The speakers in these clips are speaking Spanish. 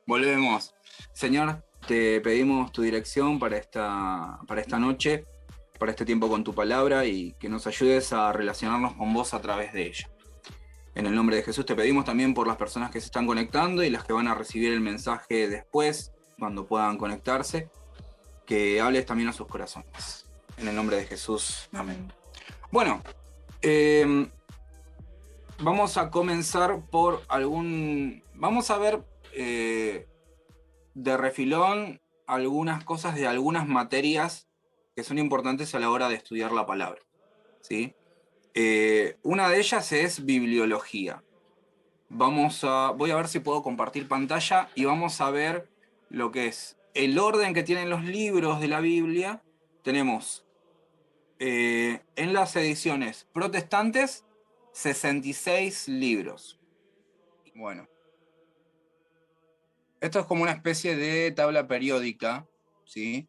Volvemos. Señor, te pedimos tu dirección para esta noche, para este tiempo con tu palabra y que nos ayudes a relacionarnos con vos a través de ella. En el nombre de Jesús te pedimos también por las personas que se están conectando y las que van a recibir el mensaje después, cuando puedan conectarse, que hables también a sus corazones. En el nombre de Jesús. Amén. Bueno, vamos a comenzar por vamos a ver de refilón algunas cosas de algunas materias que son importantes a la hora de estudiar la palabra, ¿sí? Una de ellas es bibliología. Voy a ver si puedo compartir pantalla y vamos a ver lo que es el orden que tienen los libros de la Biblia. Tenemos en las ediciones protestantes 66 libros. Bueno, esto es como una especie de tabla periódica, ¿sí?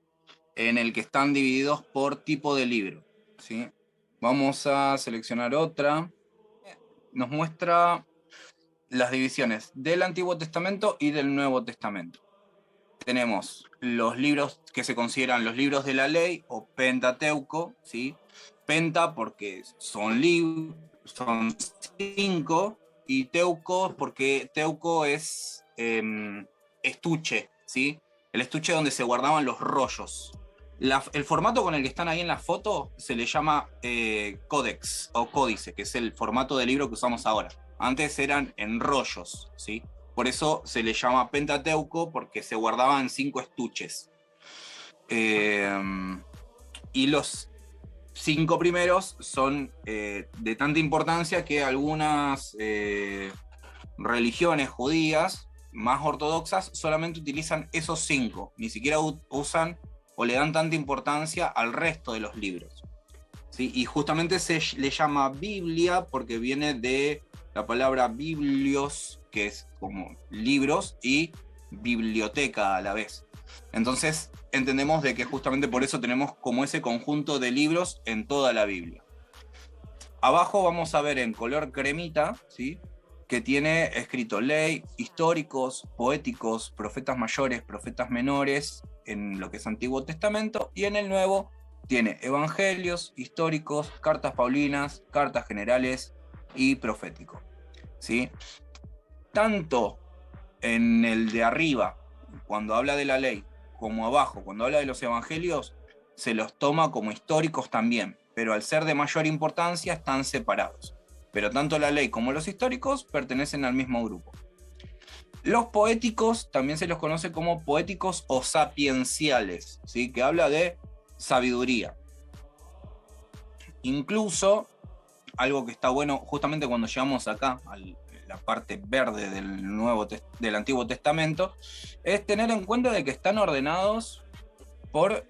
En el que están divididos por tipo de libro, ¿sí? Vamos a seleccionar otra. Nos muestra las divisiones del Antiguo Testamento y del Nuevo Testamento. Tenemos los libros que se consideran los libros de la ley o Pentateuco, ¿sí? Penta porque son 5, y teuco porque teuco es estuche, ¿sí? El estuche donde se guardaban los rollos. El formato con el que están ahí en la foto se le llama códex o códice, que es el formato de libro que usamos ahora. Antes eran en rollos, ¿sí? Por eso se le llama Pentateuco, porque se guardaban 5 estuches. Y los 5 primeros son de tanta importancia que algunas religiones judías más ortodoxas solamente utilizan esos 5, ni siquiera usan o le dan tanta importancia al resto de los libros, ¿sí? Y justamente se le llama Biblia porque viene de la palabra biblios, que es como libros, y biblioteca a la vez. Entonces entendemos de que justamente por eso tenemos como ese conjunto de libros en toda la Biblia. Abajo vamos a ver en color cremita, ¿sí?, que tiene escrito ley, históricos, poéticos, profetas mayores, profetas menores, en lo que es Antiguo Testamento, y en el Nuevo tiene evangelios, históricos, cartas paulinas, cartas generales y profético, ¿sí? Tanto en el de arriba, cuando habla de la ley, como abajo, cuando habla de los evangelios, se los toma como históricos también, pero al ser de mayor importancia están separados. Pero tanto la ley como los históricos pertenecen al mismo grupo. Los poéticos también se los conoce como poéticos o sapienciales, ¿sí?, que habla de sabiduría. Incluso, algo que está bueno, justamente cuando llegamos acá, a la parte verde del Antiguo Testamento, es tener en cuenta de que están ordenados por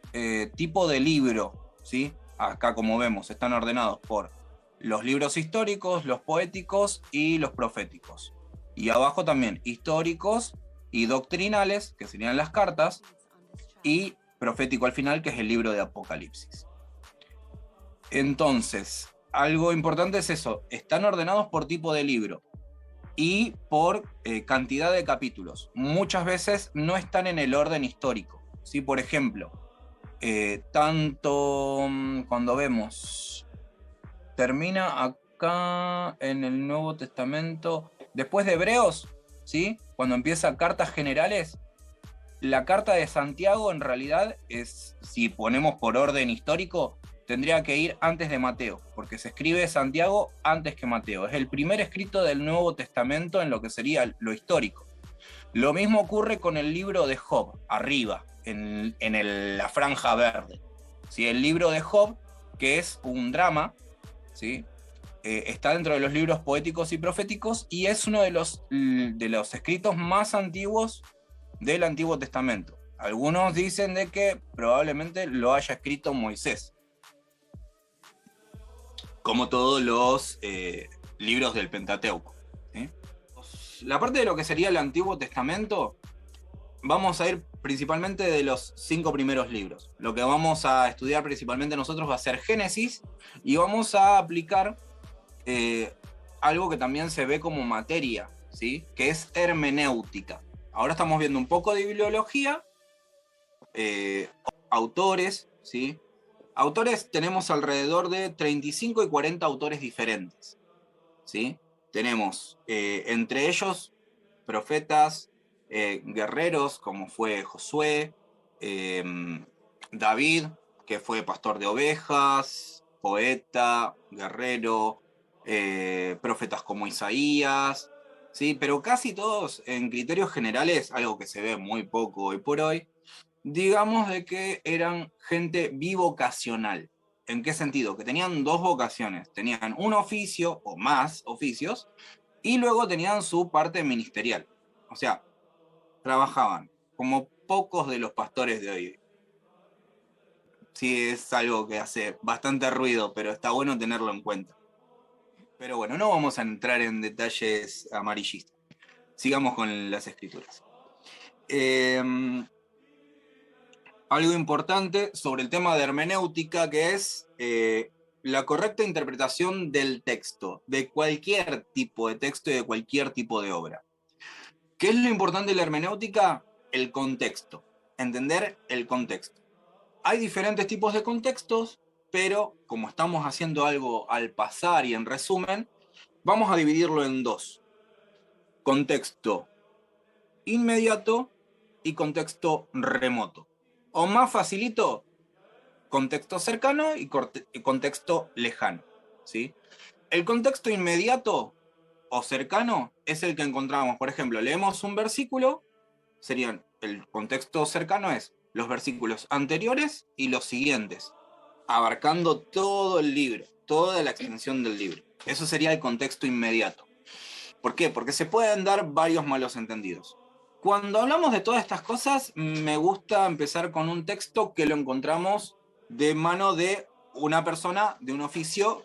tipo de libro, ¿sí? Acá, como vemos, están ordenados por los libros históricos, los poéticos y los proféticos. Y abajo también históricos y doctrinales, que serían las cartas, y profético al final, que es el libro de Apocalipsis. Entonces, algo importante es eso, están ordenados por tipo de libro y por cantidad de capítulos. Muchas veces no están en el orden histórico, ¿sí? Por ejemplo, tanto cuando vemos, termina acá en el Nuevo Testamento, después de Hebreos, ¿sí?, cuando empieza cartas generales, la carta de Santiago en realidad es, si ponemos por orden histórico, tendría que ir antes de Mateo, porque se escribe Santiago antes que Mateo. Es el primer escrito del Nuevo Testamento en lo que sería lo histórico. Lo mismo ocurre con el libro de Job, arriba, en la franja verde, ¿sí? El libro de Job, que es un drama, ¿sí?, está dentro de los libros poéticos y proféticos y es uno de los escritos más antiguos del Antiguo Testamento. Algunos dicen de que probablemente lo haya escrito Moisés, como todos los libros del Pentateuco, ¿sí? La parte de lo que sería el Antiguo Testamento, vamos a ir principalmente de los 5 primeros libros. Lo que vamos a estudiar principalmente nosotros va a ser Génesis, y vamos a aplicar algo que también se ve como materia, ¿sí?, que es hermenéutica. Ahora estamos viendo un poco de bibliología, autores, ¿sí? Autores tenemos alrededor de 35 y 40 autores diferentes, ¿sí? Tenemos entre ellos profetas, guerreros como fue Josué, David, que fue pastor de ovejas, poeta, guerrero, profetas como Isaías, ¿sí? Pero casi todos en criterios generales, algo que se ve muy poco hoy por hoy, digamos de que eran gente bivocacional. ¿En qué sentido? Que tenían dos vocaciones, tenían un oficio o más oficios, y luego tenían su parte ministerial. O sea, trabajaban como pocos de los pastores de hoy. Sí, es algo que hace bastante ruido, pero está bueno tenerlo en cuenta. Pero bueno, no vamos a entrar en detalles amarillistas. Sigamos con las escrituras. Algo importante sobre el tema de hermenéutica, que es la correcta interpretación del texto, de cualquier tipo de texto y de cualquier tipo de obra. ¿Qué es lo importante de la hermenéutica? El contexto, entender el contexto. Hay diferentes tipos de contextos, pero como estamos haciendo algo al pasar y en resumen, vamos a dividirlo en dos. Contexto inmediato y contexto remoto. O más facilito, contexto cercano y contexto lejano, ¿sí? El contexto inmediato o cercano es el que encontramos, por ejemplo, leemos un versículo, serían, el contexto cercano es los versículos anteriores y los siguientes, abarcando todo el libro, toda la extensión del libro. Eso sería el contexto inmediato. ¿Por qué? Porque se pueden dar varios malos entendidos. Cuando hablamos de todas estas cosas, me gusta empezar con un texto que lo encontramos de mano de una persona de un oficio,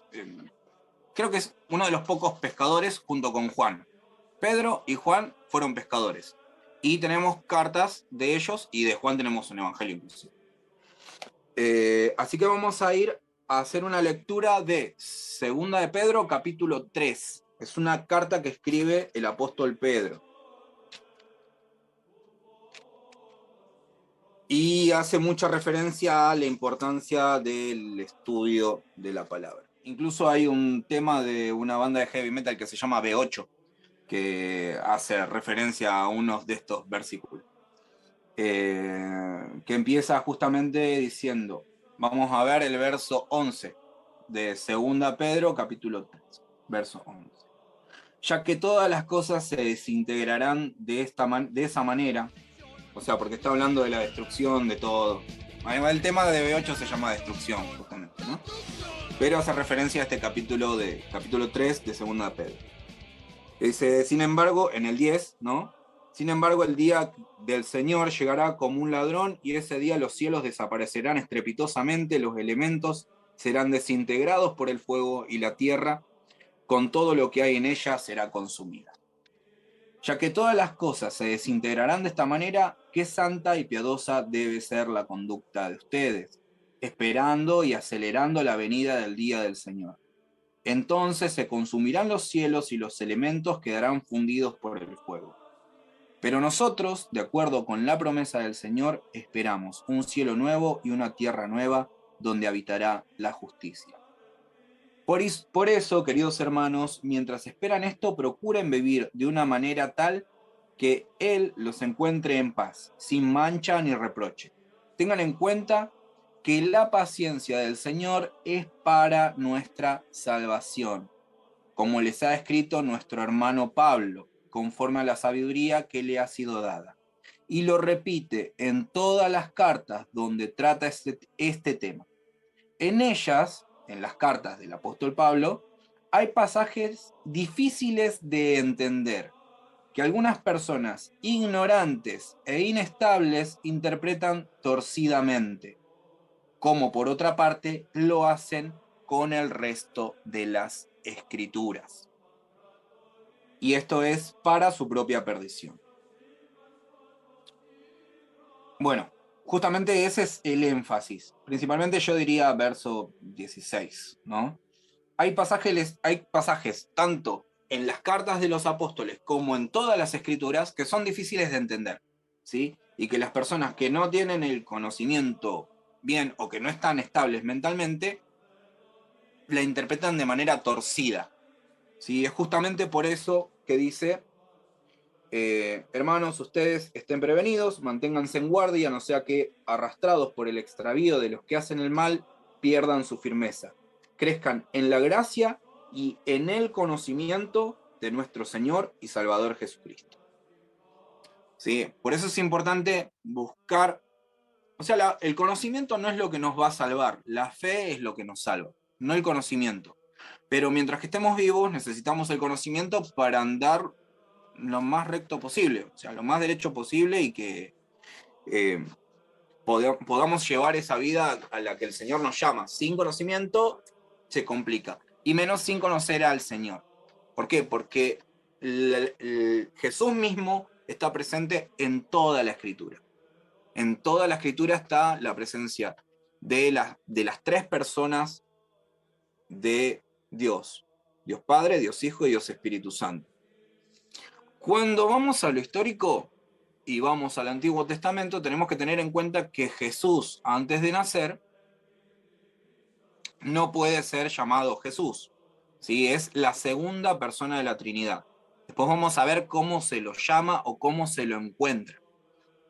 creo que es uno de los pocos pescadores junto con Juan. Pedro y Juan fueron pescadores. Y tenemos cartas de ellos y de Juan tenemos un evangelio inclusive. Así que vamos a ir a hacer una lectura de Segunda de Pedro, capítulo 3. Es una carta que escribe el apóstol Pedro. Y hace mucha referencia a la importancia del estudio de la palabra. Incluso hay un tema de una banda de heavy metal que se llama B8, que hace referencia a unos de estos versículos. Que empieza justamente diciendo, vamos a ver el verso 11 de 2 Pedro, capítulo 3, verso 11. Ya que todas las cosas se desintegrarán de esa manera, o sea, porque está hablando de la destrucción de todo. El tema de B8 se llama destrucción, justamente, ¿no? Pero hace referencia a este capítulo 3 de 2 Pedro. Dice, sin embargo, en el 10, ¿no? Sin embargo, el día del Señor llegará como un ladrón y ese día los cielos desaparecerán estrepitosamente, los elementos serán desintegrados por el fuego y la tierra, con todo lo que hay en ella, será consumida. Ya que todas las cosas se desintegrarán de esta manera, qué santa y piadosa debe ser la conducta de ustedes, esperando y acelerando la venida del día del Señor. Entonces se consumirán los cielos y los elementos quedarán fundidos por el fuego. Pero nosotros, de acuerdo con la promesa del Señor, esperamos un cielo nuevo y una tierra nueva donde habitará la justicia. Por eso, queridos hermanos, mientras esperan esto, procuren vivir de una manera tal que Él los encuentre en paz, sin mancha ni reproche. Tengan en cuenta que la paciencia del Señor es para nuestra salvación, como les ha escrito nuestro hermano Pablo, conforme a la sabiduría que le ha sido dada. Y lo repite en todas las cartas donde trata este tema. En ellas, en las cartas del apóstol Pablo, hay pasajes difíciles de entender, que algunas personas ignorantes e inestables interpretan torcidamente, como por otra parte lo hacen con el resto de las escrituras. Y esto es para su propia perdición. Bueno, justamente ese es el énfasis. Principalmente yo diría verso 16, ¿no? Hay pasajes tanto en las cartas de los apóstoles, como en todas las escrituras, que son difíciles de entender, ¿sí? Y que las personas que no tienen el conocimiento bien o que no están estables mentalmente, la interpretan de manera torcida, ¿sí? Es justamente por eso que dice, hermanos, ustedes estén prevenidos, manténganse en guardia, no sea que, arrastrados por el extravío de los que hacen el mal, pierdan su firmeza. Crezcan en la gracia y en el conocimiento de nuestro Señor y Salvador Jesucristo. ¿Sí? Por eso es importante buscar, o sea, el conocimiento no es lo que nos va a salvar, la fe es lo que nos salva, no el conocimiento. Pero mientras que estemos vivos necesitamos el conocimiento para andar lo más recto posible, o sea, lo más derecho posible, y que podamos llevar esa vida a la que el Señor nos llama. Sin conocimiento se complica, y menos sin conocer al Señor. ¿Por qué? Porque Jesús mismo está presente en toda la Escritura. En toda la Escritura está la presencia de las tres personas de Dios. Dios Padre, Dios Hijo y Dios Espíritu Santo. Cuando vamos a lo histórico y vamos al Antiguo Testamento, tenemos que tener en cuenta que Jesús, antes de nacer, no puede ser llamado Jesús, ¿sí? Es la segunda persona de la Trinidad. Después vamos a ver cómo se lo llama o cómo se lo encuentra.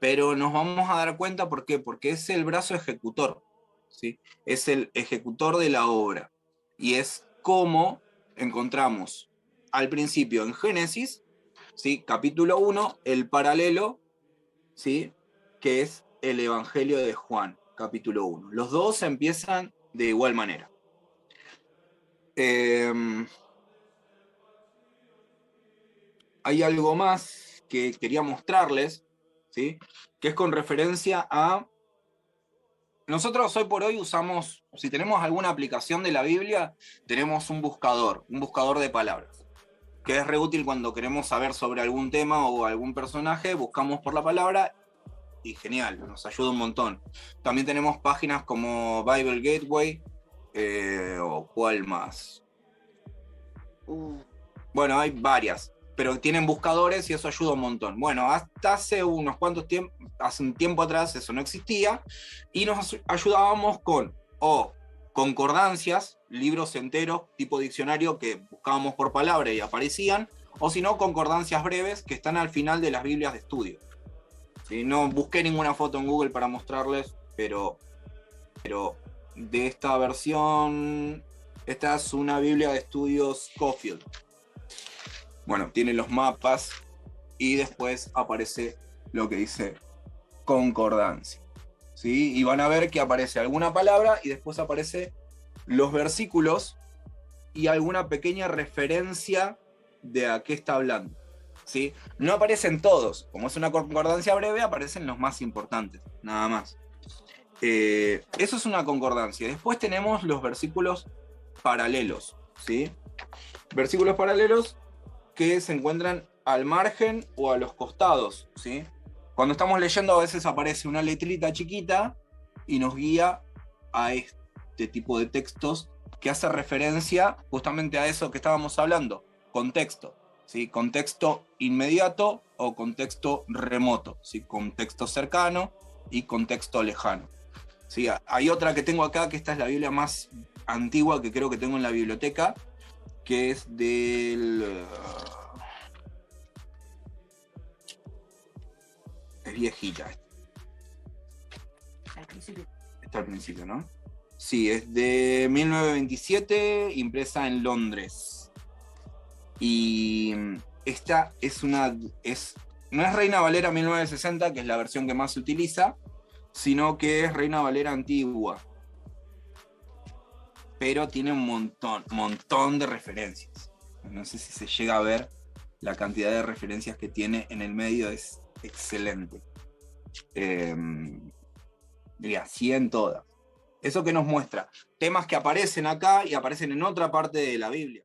Pero nos vamos a dar cuenta, ¿por qué? Porque es el brazo ejecutor, ¿sí? Es el ejecutor de la obra. Y es como encontramos al principio en Génesis, ¿sí? Capítulo 1, el paralelo, ¿sí? Que es el Evangelio de Juan, capítulo 1. Los dos empiezan de igual manera. Hay algo más que quería mostrarles, ¿sí? Que es con referencia a... Nosotros hoy por hoy usamos, si tenemos alguna aplicación de la Biblia, tenemos un buscador de palabras, que es re útil cuando queremos saber sobre algún tema o algún personaje, buscamos por la palabra y genial, nos ayuda un montón. También tenemos páginas como Bible Gateway, o cuál más. Bueno, hay varias, pero tienen buscadores y eso ayuda un montón. Bueno, hasta hace unos cuantos tiempos, hace un tiempo atrás eso no existía, y nos ayudábamos con concordancias, libros enteros, tipo diccionario, que buscábamos por palabra y aparecían, o si no, concordancias breves que están al final de las Biblias de estudio. ¿Sí? No busqué ninguna foto en Google para mostrarles, pero de esta versión, esta es una Biblia de estudios Scofield. Bueno, tiene los mapas y después aparece lo que dice concordancia, ¿sí? Y van a ver que aparece alguna palabra y después aparece los versículos y alguna pequeña referencia de a qué está hablando, ¿sí? No aparecen todos, como es una concordancia breve, aparecen los más importantes, nada más. Eso es una concordancia. Después tenemos los versículos paralelos, ¿sí? Versículos paralelos que se encuentran al margen o a los costados, ¿sí? Cuando estamos leyendo a veces aparece una letrita chiquita y nos guía a este tipo de textos que hace referencia justamente a eso que estábamos hablando, contexto, ¿sí? Contexto inmediato o contexto remoto, ¿sí? Contexto cercano y contexto lejano. ¿Sí? Hay otra que tengo acá, que esta es la Biblia más antigua que creo que tengo en la biblioteca, que es del... es viejita. Al principio. Está al principio, ¿no? Sí, es de 1927, impresa en Londres. Y esta es una... no es Reina Valera 1960, que es la versión que más se utiliza, sino que es Reina Valera antigua. Pero tiene un montón de referencias. No sé si se llega a ver la cantidad de referencias que tiene en el medio, es excelente. Diría, 100 todas. Eso que nos muestra temas que aparecen acá y aparecen en otra parte de la Biblia.